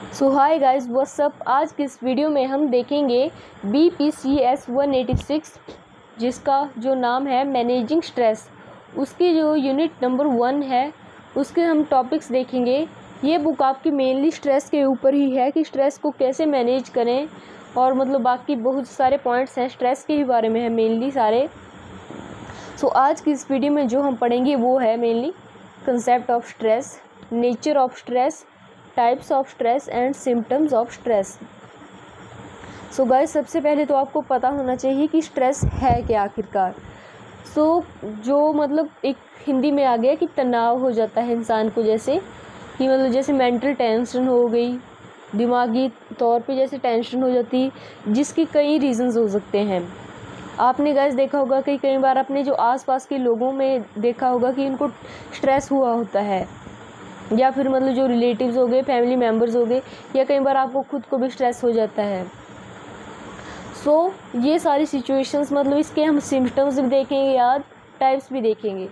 सो hi guys what's up. आज की इस वीडियो में हम देखेंगे BPCS 186 जिसका जो नाम है मैनेजिंग स्ट्रेस, उसकी जो यूनिट नंबर 1 है उसके हम टॉपिक्स देखेंगे। ये बुक आपकी मेनली स्ट्रेस के ऊपर ही है कि स्ट्रेस को कैसे मैनेज करें, और मतलब बाकी बहुत सारे पॉइंट्स हैं स्ट्रेस के ही बारे में है मेनली सारे। सो आज की इस वीडियो में जो हम पढ़ेंगे वो है mainly concept of stress, nature of stress, types of stress and symptoms of stress. So guys सबसे पहले तो आपको पता होना चाहिए कि स्ट्रेस है क्या आखिरकार। जो मतलब एक हिंदी में आ गया कि तनाव हो जाता है इंसान को, जैसे कि मतलब जैसे मेंटल टेंशन हो गई, दिमागी तौर पे जैसे टेंशन हो जाती है, जिसकी कई रीजंस हो सकते हैं। आपने गाइस देखा होगा कि कई बार अपने जो आसपास के लोगों में देखा होगा कि उनको स्ट्रेस हुआ होता है, या फिर मतलब जो रिलेटिव्स हो गए, फैमिली मेम्बर्स हो गए, या कई बार आपको खुद को भी स्ट्रेस हो जाता है। ये सारी सिचुएशंस मतलब इसके हम सिम्टम्स भी देखेंगे, याद टाइप्स भी देखेंगे।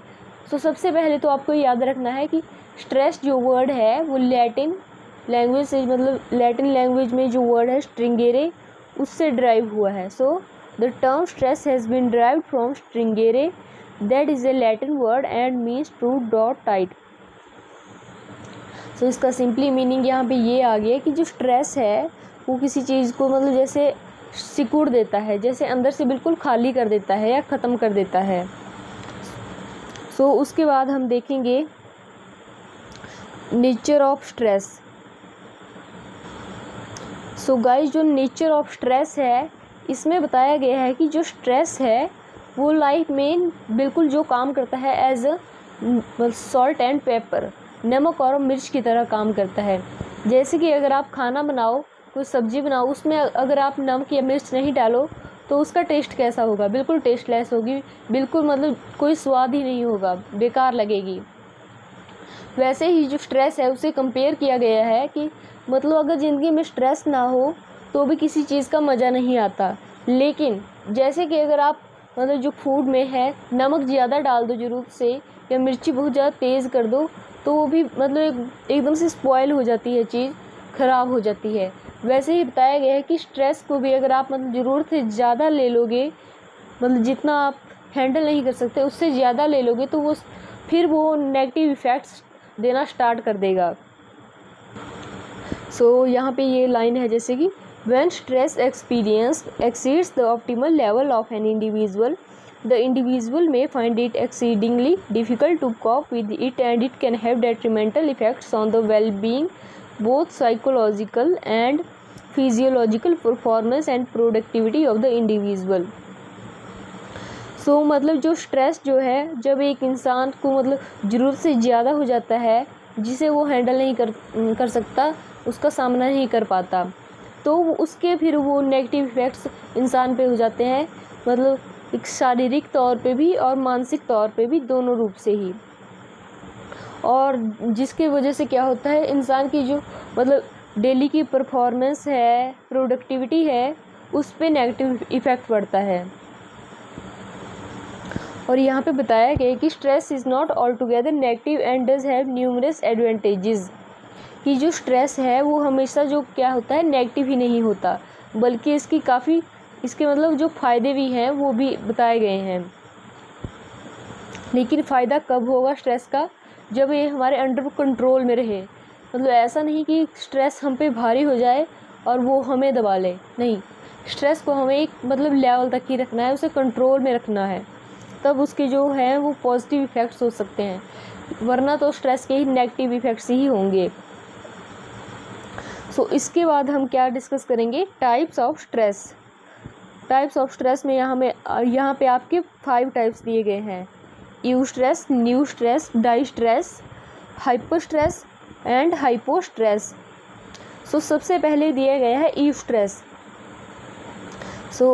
सबसे पहले तो आपको याद रखना है कि स्ट्रेस जो वर्ड है वो लैटिन लैंग्वेज से, मतलब लैटिन लैंग्वेज में जो वर्ड है स्ट्रिंगेरे, उससे ड्राइव हुआ है। The term stress has been derived from stringere, that is a Latin word and means to draw tight. इसका सिंपली मीनिंग यहाँ पे ये आ गया कि जो स्ट्रेस है वो किसी चीज़ को मतलब जैसे सिकुड़ देता है, जैसे अंदर से बिल्कुल खाली कर देता है या ख़त्म कर देता है। उसके बाद हम देखेंगे नेचर ऑफ स्ट्रेस। गाइस जो नेचर ऑफ स्ट्रेस है इसमें बताया गया है कि जो स्ट्रेस है वो लाइफ में बिल्कुल जो काम करता है as a salt and pepper, नमक और मिर्च की तरह काम करता है। जैसे कि अगर आप खाना बनाओ, कोई सब्ज़ी बनाओ, उसमें अगर आप नमक या मिर्च नहीं डालो तो उसका टेस्ट कैसा होगा? बिल्कुल टेस्टलेस होगी, बिल्कुल मतलब कोई स्वाद ही नहीं होगा, बेकार लगेगी। वैसे ही जो स्ट्रेस है उसे कंपेयर किया गया है कि मतलब अगर ज़िंदगी में स्ट्रेस ना हो तो भी किसी चीज़ का मज़ा नहीं आता। लेकिन जैसे कि अगर आप मतलब जो फूड में है नमक ज़्यादा डाल दो ज़रूरत से, या मिर्ची बहुत ज़्यादा तेज़ कर दो, तो वो भी मतलब एकदम से स्पॉइल हो जाती है, चीज़ ख़राब हो जाती है। वैसे ही बताया गया है कि स्ट्रेस को भी अगर आप मतलब ज़रूरत से ज़्यादा ले लोगे, मतलब जितना आप हैंडल नहीं कर सकते उससे ज़्यादा ले लोगे, तो फिर वो नेगेटिव इफ़ेक्ट्स देना स्टार्ट कर देगा। यहाँ पे ये लाइन है जैसे कि when stress experience exceeds the optimal level of an individual, the individual may find it exceedingly difficult to cope with it, and it can have detrimental effects on the well-being, both psychological and physiological performance and productivity of the individual। मतलब जो stress जो है, जब एक इंसान को मतलब ज़रूरत से ज़्यादा हो जाता है, जिसे वो हैंडल नहीं कर सकता, उसका सामना नहीं कर पाता, तो उसके फिर वो नेगेटिव इफ़ेक्ट्स इंसान पे हो जाते हैं, मतलब एक शारीरिक तौर पे भी और मानसिक तौर पे भी, दोनों रूप से ही। और जिसकी वजह से क्या होता है, इंसान की जो मतलब डेली की परफॉर्मेंस है, प्रोडक्टिविटी है, उस पे नेगेटिव इफ़ेक्ट पड़ता है। और यहाँ पे बताया गया कि stress is not all together negative and does have numerous advantages, कि जो स्ट्रेस है वो हमेशा जो क्या होता है नेगेटिव ही नहीं होता, बल्कि इसके मतलब जो फ़ायदे भी हैं वो भी बताए गए हैं। लेकिन फ़ायदा कब होगा स्ट्रेस का? जब ये हमारे अंडर कंट्रोल में रहे। मतलब ऐसा नहीं कि स्ट्रेस हम पे भारी हो जाए और वो हमें दबा ले, नहीं, स्ट्रेस को हमें एक मतलब लेवल तक ही रखना है, उसे कंट्रोल में रखना है, तब उसके जो हैं वो पॉजिटिव इफ़ेक्ट्स हो सकते हैं, वरना तो स्ट्रेस के ही नेगेटिव इफ़ेक्ट्स ही होंगे। इसके बाद हम क्या डिस्कस करेंगे? Types of stress. Types of stress में यहाँ पे आपके 5 टाइप्स दिए गए हैं: eustress, neustress, distress, hyperstress and hypostress. सबसे पहले दिया गया है यू स्ट्रेस।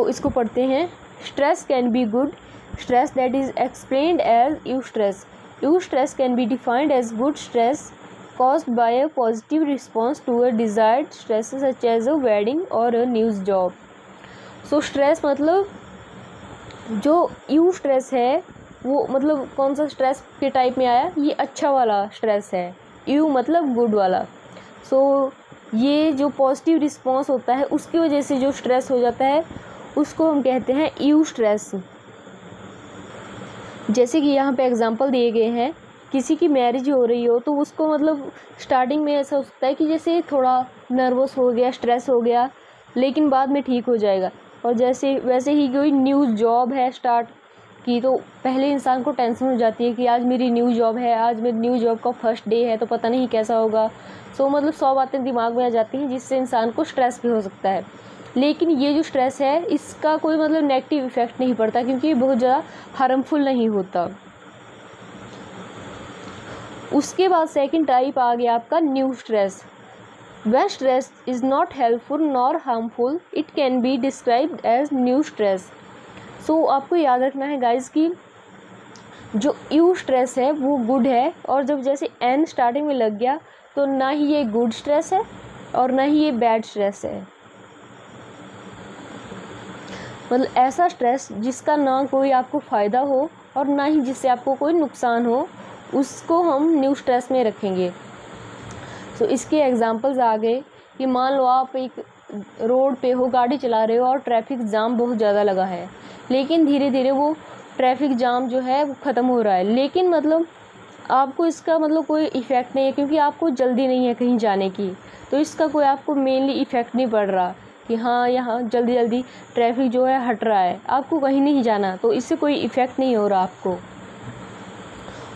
इसको पढ़ते हैं। Stress can be good stress that is explained as eustress. Eustress can be defined as good stress caused by a positive response to a desired stress such as a wedding or a new job। Stress मतलब जो you stress है वो मतलब कौन सा stress के type में आया? ये अच्छा वाला स्ट्रेस है, यू मतलब गुड वाला। ये जो पॉजिटिव रिस्पॉन्स होता है उसकी वजह से जो स्ट्रेस हो जाता है उसको हम कहते हैं यू स्ट्रेस। जैसे कि यहाँ पे एग्जांपल दिए गए हैं, किसी की मैरिज हो रही हो तो उसको मतलब स्टार्टिंग में ऐसा हो सकता है कि जैसे थोड़ा नर्वस हो गया, स्ट्रेस हो गया, लेकिन बाद में ठीक हो जाएगा। और वैसे ही कोई न्यू जॉब है स्टार्ट की तो पहले इंसान को टेंशन हो जाती है कि आज मेरी न्यू जॉब है, आज मेरी न्यू जॉब का फर्स्ट डे है तो पता नहीं कैसा होगा। सो मतलब 100 बातें दिमाग में आ जाती हैं जिससे इंसान को स्ट्रेस भी हो सकता है। लेकिन ये जो स्ट्रेस है इसका कोई मतलब नेगेटिव इफ़ेक्ट नहीं पड़ता क्योंकि ये बहुत ज़्यादा हार्मफुल नहीं होता। उसके बाद सेकंड टाइप आ गया आपका new stress. When stress is not helpful nor harmful, it can be described as new stress. So आपको याद रखना है गाइस कि जो यू स्ट्रेस है वो गुड है, और जब जैसे एन स्टार्टिंग में लग गया तो ना ही ये गुड स्ट्रेस है और ना ही ये बैड स्ट्रेस है। मतलब ऐसा स्ट्रेस जिसका ना कोई आपको फ़ायदा हो और ना ही जिससे आपको कोई नुकसान हो, उसको हम न्यू स्ट्रेस में रखेंगे। तो इसके एग्जांपल्स आ गए कि मान लो आप एक रोड पे हो, गाड़ी चला रहे हो और ट्रैफिक जाम बहुत ज़्यादा लगा है, लेकिन धीरे धीरे वो ट्रैफिक जाम जो है वो ख़त्म हो रहा है, लेकिन मतलब आपको इसका मतलब कोई इफ़ेक्ट नहीं है क्योंकि आपको जल्दी नहीं है कहीं जाने की। तो इसका कोई आपको मेनली इफ़ेक्ट नहीं पड़ रहा कि हाँ यहाँ जल्दी जल्दी ट्रैफिक जो है हट रहा है, आपको कहीं नहीं जाना, तो इससे कोई इफ़ेक्ट नहीं हो रहा आपको।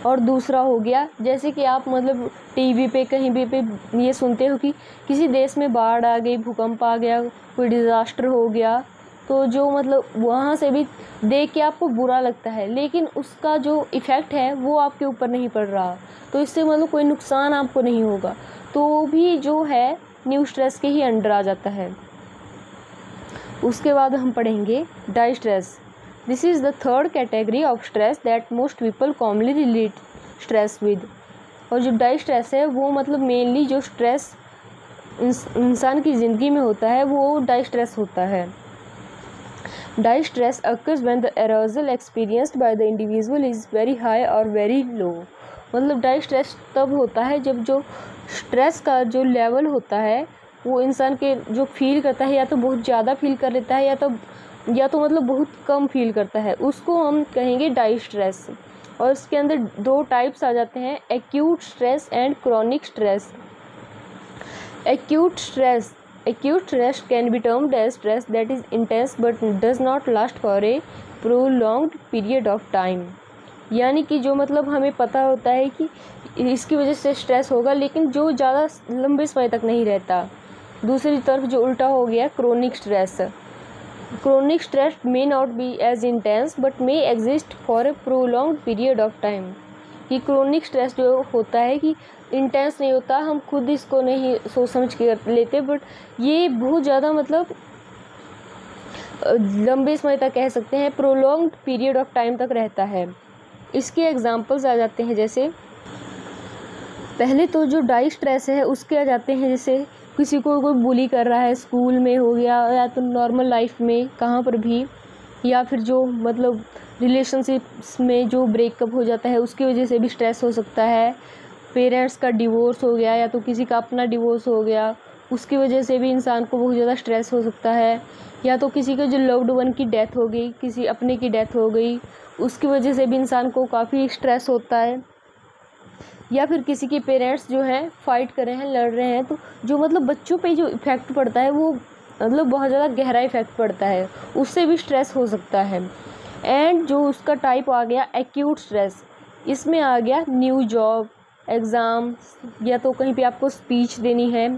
और दूसरा हो गया जैसे कि आप मतलब टीवी पे कहीं भी पे ये सुनते हो कि किसी देश में बाढ़ आ गई, भूकंप आ गया, कोई डिज़ास्टर हो गया, तो जो मतलब वहाँ से भी देख के आपको बुरा लगता है, लेकिन उसका जो इफ़ेक्ट है वो आपके ऊपर नहीं पड़ रहा, तो इससे मतलब कोई नुकसान आपको नहीं होगा, तो भी जो है न्यू स्ट्रेस के ही अंडर आ जाता है। उसके बाद हम पढ़ेंगे distress. This is the third category of stress that most people commonly relate stress with। और जो डाई स्ट्रेस है वो मतलब मेनली जो स्ट्रेस इंसान की ज़िंदगी में होता है वो डाई स्ट्रेस होता है। Distress occurs when the arousal experienced by the individual is very high or very low। मतलब डाई स्ट्रेस तब होता है जब जो स्ट्रेस का जो लेवल होता है वो इंसान के जो फील करता है या तो बहुत ज़्यादा फील कर लेता है या तो मतलब बहुत कम फील करता है, उसको हम कहेंगे डाई स्ट्रेस। और इसके अंदर दो टाइप्स आ जाते हैं, acute stress and chronic stress. Acute stress can be termed as stress that is intense but does not last for a prolonged period of time. यानी कि जो मतलब हमें पता होता है कि इसकी वजह से स्ट्रेस होगा, लेकिन जो ज़्यादा लंबे समय तक नहीं रहता। दूसरी तरफ जो उल्टा हो गया chronic stress. Chronic stress may not be as intense but may exist for a prolonged period of time। कि क्रोनिक स्ट्रेस जो होता है कि इंटेंस नहीं होता, हम खुद इसको नहीं सोच समझ के लेते, बट ये बहुत ज़्यादा मतलब लंबे समय तक कह सकते हैं, प्रोलॉन्ग्ड पीरियड ऑफ टाइम तक रहता है। इसके एग्जांपल्स आ जाते हैं, जैसे पहले तो जो डाई स्ट्रेस है उसके आ जाते हैं, जैसे किसी को कोई बुली कर रहा है, स्कूल में हो गया या तो नॉर्मल लाइफ में कहाँ पर भी, या फिर जो मतलब रिलेशनशिप्स में जो ब्रेकअप हो जाता है उसकी वजह से भी स्ट्रेस हो सकता है। पेरेंट्स का डिवोर्स हो गया या तो किसी का अपना डिवोर्स हो गया, उसकी वजह से भी इंसान को बहुत ज़्यादा स्ट्रेस हो सकता है। या तो किसी का जो लव्ड वन की डेथ हो गई, किसी अपने की डेथ हो गई, उसकी वजह से भी इंसान को काफ़ी स्ट्रेस होता है। या फिर किसी के पेरेंट्स जो हैं फाइट कर रहे हैं, लड़ रहे हैं, तो जो मतलब बच्चों पे जो इफ़ेक्ट पड़ता है वो मतलब बहुत ज़्यादा गहरा इफ़ेक्ट पड़ता है, उससे भी स्ट्रेस हो सकता है। एंड जो उसका टाइप आ गया एक्यूट स्ट्रेस, इसमें आ गया न्यू जॉब, एग्ज़ाम, या तो कहीं पे आपको स्पीच देनी है,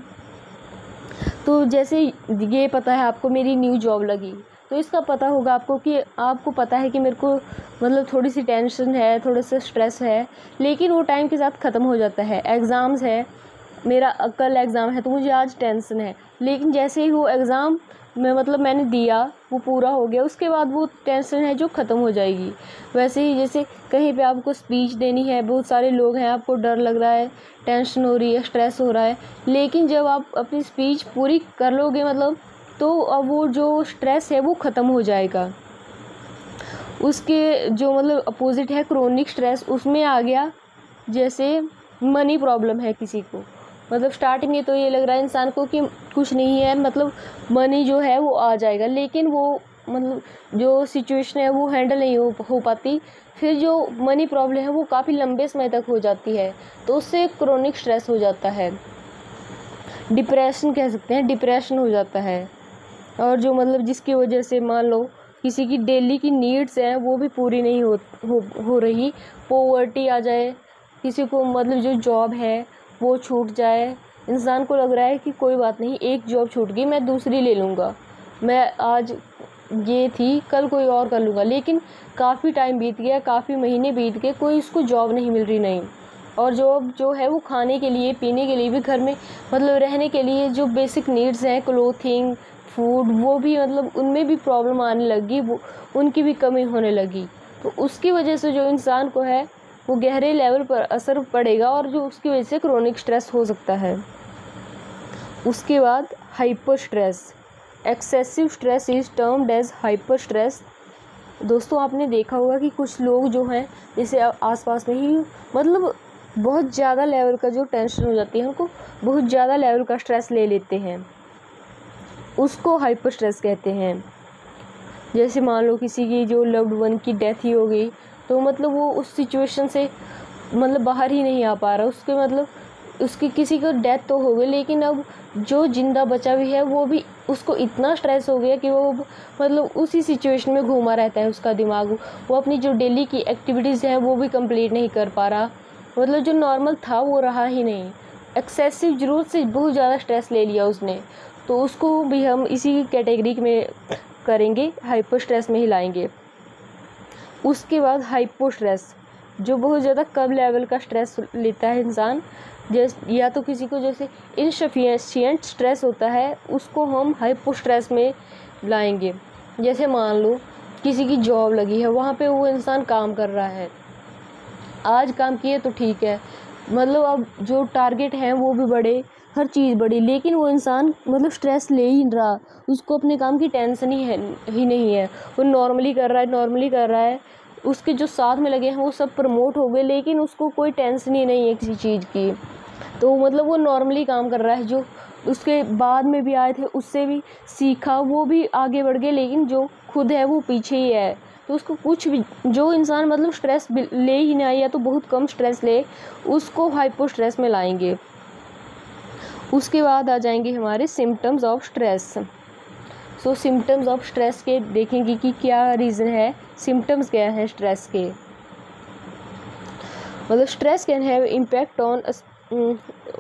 तो जैसे ये पता है आपको मेरी न्यू जॉब लगी, तो इसका पता होगा आपको कि आपको पता है कि मेरे को मतलब थोड़ी सी टेंशन है, थोड़ा सा स्ट्रेस है, लेकिन वो टाइम के साथ ख़त्म हो जाता है। एग्ज़ाम्स है, मेरा कल एग्ज़ाम है तो मुझे आज टेंशन है, लेकिन जैसे ही वो एग्ज़ाम में मतलब मैंने दिया, वो पूरा हो गया, उसके बाद वो टेंशन है जो ख़त्म हो जाएगी। वैसे ही जैसे कहीं पे आपको स्पीच देनी है, बहुत सारे लोग हैं, आपको डर लग रहा है, टेंशन हो रही है, स्ट्रेस हो रहा है, लेकिन जब आप अपनी स्पीच पूरी कर लोगे मतलब, तो अब वो जो स्ट्रेस है वो ख़त्म हो जाएगा। उसके जो मतलब अपोजिट है क्रोनिक स्ट्रेस, उसमें आ गया जैसे मनी प्रॉब्लम है किसी को, मतलब स्टार्टिंग में तो ये लग रहा है इंसान को कि कुछ नहीं है, मतलब मनी जो है वो आ जाएगा, लेकिन वो मतलब जो सिचुएशन है वो हैंडल नहीं हो पाती। फिर जो मनी प्रॉब्लम है वो काफ़ी लंबे समय तक हो जाती है, तो उससे क्रोनिक स्ट्रेस हो जाता है, डिप्रेशन कह सकते हैं, डिप्रेशन हो जाता है। और जो मतलब जिसकी वजह से मान लो किसी की डेली की नीड्स हैं वो भी पूरी नहीं हो रही, पॉवर्टी आ जाए, किसी को मतलब जो जॉब है वो छूट जाए, इंसान को लग रहा है कि कोई बात नहीं, एक जॉब छूट गई मैं दूसरी ले लूँगा, मैं आज ये थी कल कोई और कर लूँगा, लेकिन काफ़ी टाइम बीत गया, काफ़ी महीने बीत गए, कोई उसको जॉब नहीं मिल रही नहीं। और जॉब जो है वो खाने के लिए पीने के लिए भी, घर में मतलब रहने के लिए जो बेसिक नीड्स हैं, क्लोथिंग, फूड, वो भी मतलब उनमें भी प्रॉब्लम आने लगी, वो उनकी भी कमी होने लगी। तो उसकी वजह से जो इंसान को है वो गहरे लेवल पर असर पड़ेगा, और जो उसकी वजह से क्रोनिक स्ट्रेस हो सकता है। उसके बाद hyperstress, excessive stress is termed as hyperstress. दोस्तों आपने देखा होगा कि कुछ लोग जो हैं जैसे आसपास में ही मतलब बहुत ज़्यादा लेवल का जो टेंशन हो जाती है, उनको बहुत ज़्यादा लेवल का स्ट्रेस ले लेते हैं, उसको हाइपर स्ट्रेस कहते हैं। जैसे मान लो किसी की जो लव्ड वन की डेथ ही हो गई, तो मतलब वो उस सिचुएशन से मतलब बाहर ही नहीं आ पा रहा, उसके मतलब उसकी किसी को डेथ तो हो गई, लेकिन अब जो जिंदा बचा भी है वो भी उसको इतना स्ट्रेस हो गया कि वो मतलब उसी सिचुएशन में घूमा रहता है उसका दिमाग, वो अपनी जो डेली की एक्टिविटीज़ है वो भी कंप्लीट नहीं कर पा रहा, मतलब जो नॉर्मल था वो रहा ही नहीं, एक्सेसिव ज़रूरत से बहुत ज़्यादा स्ट्रेस ले लिया उसने, तो उसको भी हम इसी कैटेगरी में करेंगे, हाइपर स्ट्रेस में ही लाएंगे। उसके बाद हाइपो स्ट्रेस, जो बहुत ज़्यादा कम लेवल का स्ट्रेस लेता है इंसान, जैसे या तो किसी को जैसे इनसफिशिएंट स्ट्रेस होता है, उसको हम हाइपो स्ट्रेस में लाएंगे। जैसे मान लो किसी की जॉब लगी है, वहाँ पे वो इंसान काम कर रहा है, आज काम किए तो ठीक है, मतलब अब जो टारगेट हैं वो भी बड़े, हर चीज़ बड़ी, लेकिन वो इंसान मतलब स्ट्रेस ले ही नहीं रहा, उसको अपने काम की टेंशन ही नहीं है, वो नॉर्मली कर रहा है, उसके जो साथ में लगे हैं वो सब प्रमोट हो गए, लेकिन उसको कोई टेंशन ही नहीं है किसी चीज़ की, तो मतलब वो नॉर्मली काम कर रहा है, जो उसके बाद में भी आए थे उससे भी सीखा, वो भी आगे बढ़ गए, लेकिन जो खुद है वो पीछे ही है, तो उसको कुछ भी, जो इंसान मतलब स्ट्रेस ले ही नहीं या तो बहुत कम स्ट्रेस ले, उसको हाइपो स्ट्रेस में लाएंगे। उसके बाद आ जाएंगे हमारे symptoms of stress. So symptoms of stress के देखेंगे कि क्या रीज़न है, सिम्टम्स क्या है स्ट्रेस के। मतलब stress can have impact on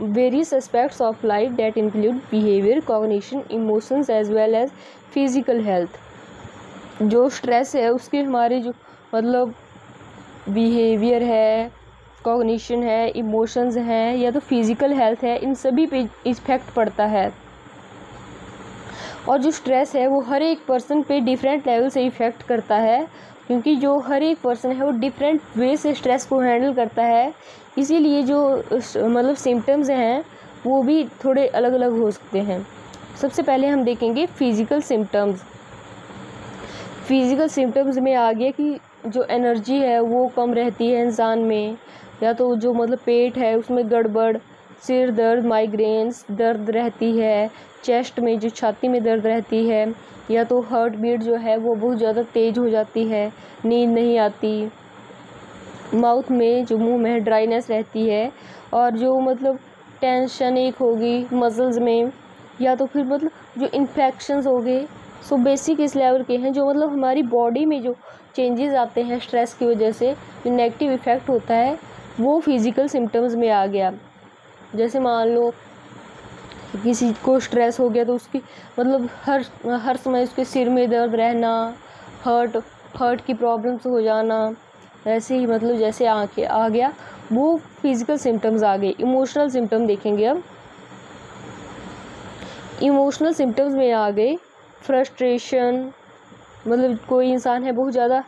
various aspects of life that include behavior, cognition, emotions as well as physical health। जो स्ट्रेस है उसके हमारे जो मतलब बिहेवियर है, कॉग्निशन है, इमोशंस हैं या तो फिज़िकल हेल्थ है, इन सभी पे इफेक्ट पड़ता है। और जो स्ट्रेस है वो हर एक पर्सन पे डिफरेंट लेवल से इफ़ेक्ट करता है, क्योंकि जो हर एक पर्सन है वो डिफरेंट वे से स्ट्रेस को हैंडल करता है, इसीलिए जो मतलब सिम्टम्स हैं वो भी थोड़े अलग अलग हो सकते हैं। सबसे पहले हम देखेंगे फिज़िकल सिम्टम्स। फिज़िकल सिम्टम्स में आ गया कि जो एनर्जी है वो कम रहती है इंसान में, या तो जो मतलब पेट है उसमें गड़बड़, सिर दर्द, माइग्रेन्स, दर्द रहती है, चेस्ट में जो छाती में दर्द रहती है, या तो हार्ट बीट जो है वो बहुत ज़्यादा तेज़ हो जाती है, नींद नहीं आती, माउथ में जो मुंह में ड्राइनेस रहती है, और जो मतलब टेंशन एक होगी मसल्स में, या तो फिर मतलब जो इन्फेक्शंस हो गए। सो बेसिक इस लेवल के हैं, जो मतलब हमारी बॉडी में जो चेंजेस आते हैं स्ट्रेस की वजह से, जो नेगेटिव इफ़ेक्ट होता है वो फिज़िकल सिम्टम्स में आ गया। जैसे मान लो किसी को स्ट्रेस हो गया तो उसकी मतलब हर समय उसके सिर में दर्द रहना, हार्ट की प्रॉब्लम्स हो जाना, ऐसे ही मतलब जैसे आँखें आ गया, वो फिज़िकल सिम्टम्स आ गए। इमोशनल सिम्टम देखेंगे अब। इमोशनल सिम्टम्स में आ गए फ्रस्ट्रेशन, मतलब कोई इंसान है बहुत ज़्यादा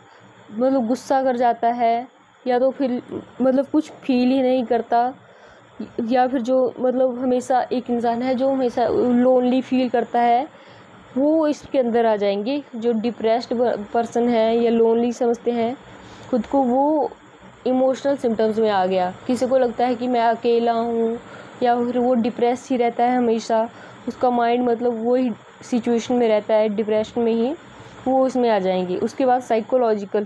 मतलब गुस्सा कर जाता है, या तो फिर मतलब कुछ फील ही नहीं करता, या फिर जो मतलब हमेशा एक इंसान है जो हमेशा लोनली फील करता है, वो इसके अंदर आ जाएंगे। जो डिप्रेस्ड पर्सन है या लोनली समझते हैं खुद को, वो इमोशनल सिम्टम्स में आ गया। किसी को लगता है कि मैं अकेला हूँ, या फिर वो डिप्रेस ही रहता है हमेशा, उसका माइंड मतलब वो ही सिचुएशन में रहता है, डिप्रेशन में ही, वो उसमें आ जाएंगे। उसके बाद साइकोलॉजिकल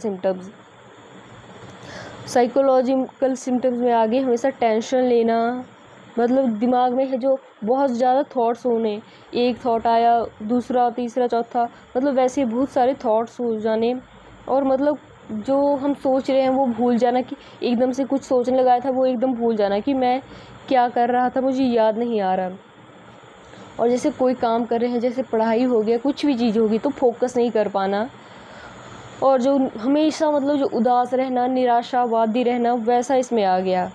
सिम्टम्स में आगे हमेशा टेंशन लेना, मतलब दिमाग में है जो बहुत ज़्यादा थॉट्स होने, एक थॉट आया, दूसरा, तीसरा, चौथा, मतलब वैसे बहुत सारे थॉट्स हो जाने, और मतलब जो हम सोच रहे हैं वो भूल जाना, कि एकदम से कुछ सोचने लगाया था वो एकदम भूल जाना कि मैं क्या कर रहा था, मुझे याद नहीं आ रहा। और जैसे कोई काम कर रहे हैं, जैसे पढ़ाई हो गया, कुछ भी चीज़ होगी, तो फोकस नहीं कर पाना, और जो हमेशा मतलब जो उदास रहना, निराशावादी रहना, वैसा इसमें आ गया।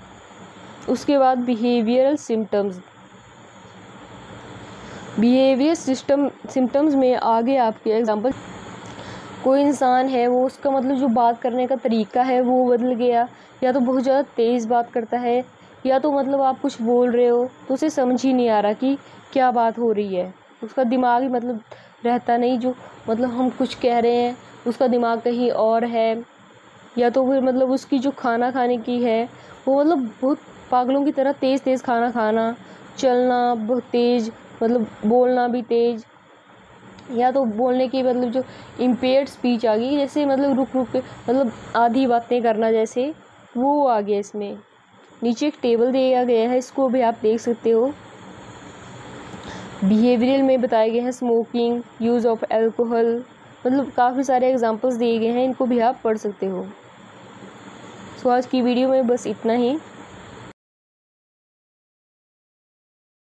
उसके बाद बिहेवियरल सिम्टम्स में आगे आपके एग्जांपल, कोई इंसान है वो, उसका मतलब जो बात करने का तरीका है वो बदल गया, या तो बहुत ज़्यादा तेज़ बात करता है, या तो मतलब आप कुछ बोल रहे हो तो उसे समझ ही नहीं आ रहा कि क्या बात हो रही है, उसका दिमाग ही मतलब रहता नहीं, जो मतलब हम कुछ कह रहे हैं उसका दिमाग कहीं और है, या तो फिर मतलब उसकी जो खाना खाने की है वो मतलब बहुत पागलों की तरह तेज़ तेज़ खाना खाना, चलना बहुत तेज़, मतलब बोलना भी तेज़, या तो बोलने की मतलब जो इम्पेयर्ड स्पीच आ गई, जैसे मतलब रुक रुक के मतलब आधी बातें करना, जैसे वो आ गया इसमें। नीचे एक टेबल दिया गया है, इसको भी आप देख सकते हो। बिहेवियरल में बताए गए हैं स्मोकिंग, यूज़ ऑफ एल्कोहल, मतलब काफ़ी सारे एग्जांपल्स दिए गए हैं, इनको भी आप पढ़ सकते हो। सो आज की वीडियो में बस इतना ही।